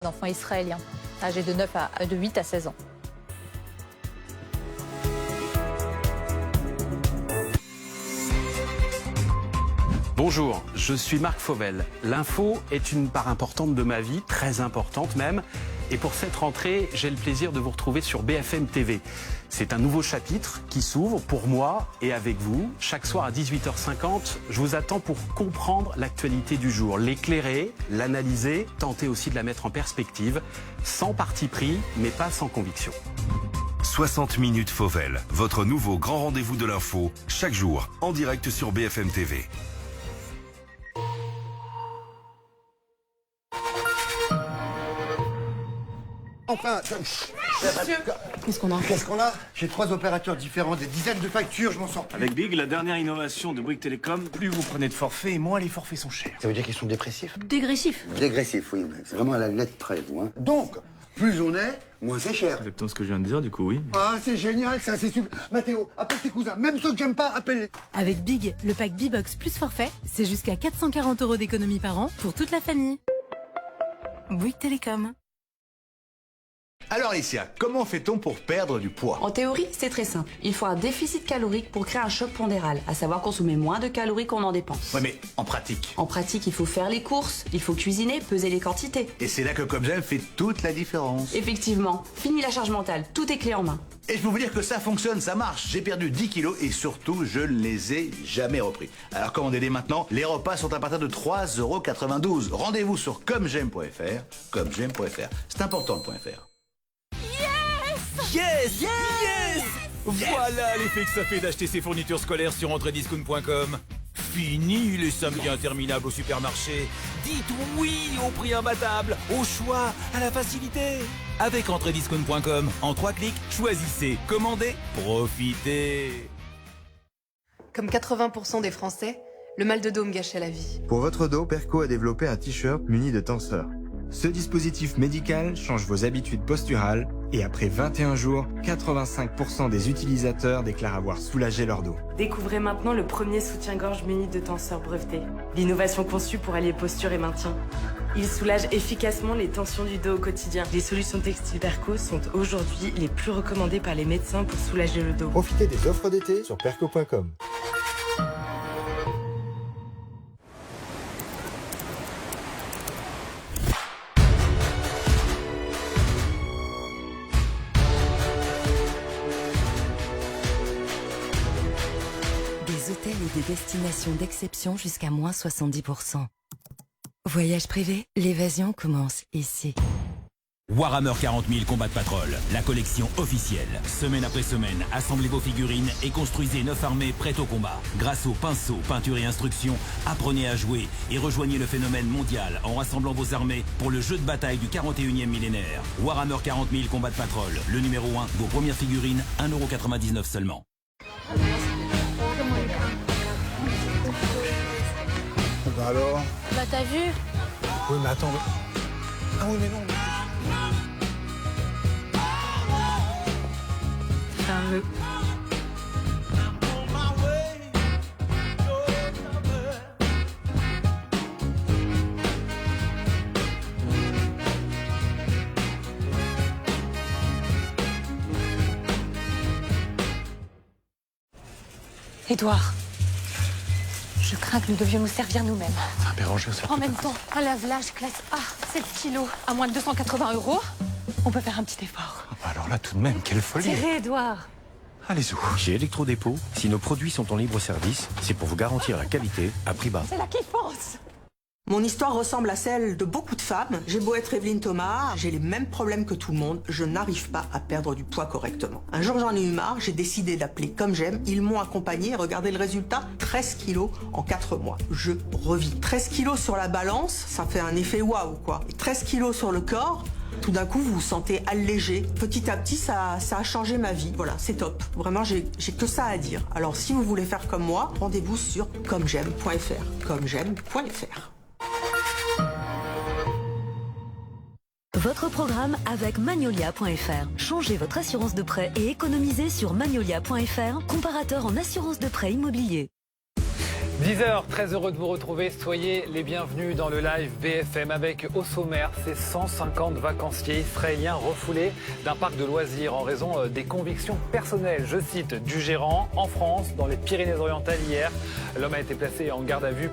D'enfants israéliens, âgés de 8 à 16 ans. Bonjour, je suis Marc Fauvel. L'info est une part importante de ma vie, très importante même. Et pour cette rentrée, j'ai le plaisir de vous retrouver sur BFM TV. C'est un nouveau chapitre qui s'ouvre pour moi et avec vous. Chaque soir à 18h50, je vous attends pour comprendre l'actualité du jour, l'éclairer, l'analyser, tenter aussi de la mettre en perspective, sans parti pris, mais pas sans conviction. 60 minutes Fauvel, votre nouveau grand rendez-vous de l'info, chaque jour, en direct sur BFM TV. Enfin, Qu'est-ce qu'on a? J'ai 3 opérateurs différents, des dizaines de factures, je m'en sors plus. Avec Big, la dernière innovation de Bouygues Télécom, plus vous prenez de forfaits, moins les forfaits sont chers. Ça veut dire qu'ils sont dépressifs? Dégressif. Dégressif, oui, c'est vraiment à la lettre près, vous. Hein. Donc, plus on est, moins c'est cher. Exactement ce que je viens de dire, du coup, oui. Ah, c'est génial, ça, c'est super. Mathéo, appelle tes cousins, même ceux que j'aime pas, appelle-les. Avec Big, le pack B-Box plus forfait, c'est jusqu'à 440 € d'économie par an pour toute la famille. Bouygues Télécom. Alors Alicia, comment fait-on pour perdre du poids? En théorie, c'est très simple. Il faut un déficit calorique pour créer un choc pondéral, à savoir consommer moins de calories qu'on en dépense. Ouais, mais en pratique. En pratique, il faut faire les courses, il faut cuisiner, peser les quantités. Et c'est là que Comme J'aime fait toute la différence. Effectivement, fini la charge mentale, tout est clé en main. Et je peux vous dire que ça fonctionne, ça marche. J'ai perdu 10 kilos et surtout, je ne les ai jamais repris. Alors commandez dès maintenant, les repas sont à partir de 3,92 €. Rendez-vous sur commej'aime.fr, commej'aime.fr. C'est important le .fr. Yes, yes, Voilà l'effet que ça fait d'acheter ses fournitures scolaires sur entrediscount.com. Fini les samedis interminables au supermarché. Dites oui au prix imbattable, au choix, à la facilité. Avec entrediscount.com, en 3 clics, choisissez, commandez, profitez. Comme 80% des Français, le mal de dos me gâchait la vie. Pour votre dos, Perco a développé un t-shirt muni de tenseur. Ce dispositif médical change vos habitudes posturales et après 21 jours, 85% des utilisateurs déclarent avoir soulagé leur dos. Découvrez maintenant le premier soutien-gorge muni de tenseur breveté. L'innovation conçue pour allier posture et maintien. Il soulage efficacement les tensions du dos au quotidien. Les solutions textiles Perco sont aujourd'hui les plus recommandées par les médecins pour soulager le dos. Profitez des offres d'été sur perco.com. Des hôtels et des destinations d'exception jusqu'à moins 70%. Voyage privé, l'évasion commence ici. Warhammer 40 000 Combat Patrol, la collection officielle. Semaine après semaine, assemblez vos figurines et construisez 9 armées prêtes au combat. Grâce aux pinceaux, peinture et instructions, apprenez à jouer et rejoignez le phénomène mondial en rassemblant vos armées pour le jeu de bataille du 41e millénaire. Warhammer 40 000 Combat Patrol, le numéro 1, vos premières figurines, 1,99 € seulement. Bah alors? Bah t'as vu? Oui mais attends. Ah oui mais non. C'est un jeu. Édouard, je crains que nous devions nous servir nous-mêmes. Enfin, Béranger, ça En même temps, un lave-linge classe A, 7 kilos, à moins de 280 €. On peut faire un petit effort. Alors là, tout de même, quelle folie. Serré, Édouard. Allez-y. Chez Electrodépôt, si nos produits sont en libre service, c'est pour vous garantir la qualité à prix bas. C'est là qu'il pense. Mon histoire ressemble à celle de beaucoup de femmes. J'ai beau être Evelyne Thomas, j'ai les mêmes problèmes que tout le monde. Je n'arrive pas à perdre du poids correctement. Un jour, j'en ai eu marre, j'ai décidé d'appeler Comme J'aime. Ils m'ont accompagné et regardez le résultat, 13 kilos en 4 mois. Je revis. 13 kilos sur la balance, ça fait un effet waouh, quoi. Et 13 kilos sur le corps, tout d'un coup, vous vous sentez allégé. Petit à petit, ça a changé ma vie. Voilà, c'est top. Vraiment, j'ai que ça à dire. Alors, si vous voulez faire comme moi, rendez-vous sur commej'aime.fr. commej'aime.fr. Votre programme avec Magnolia.fr. Changez votre assurance de prêt et économisez sur Magnolia.fr, comparateur en assurance de prêt immobilier. 10h, très heureux de vous retrouver. Soyez les bienvenus dans le live BFM avec au sommaire ces 150 vacanciers israéliens refoulés d'un parc de loisirs en raison des convictions personnelles, je cite, du gérant. En France, dans les Pyrénées-Orientales hier, l'homme a été placé en garde à vue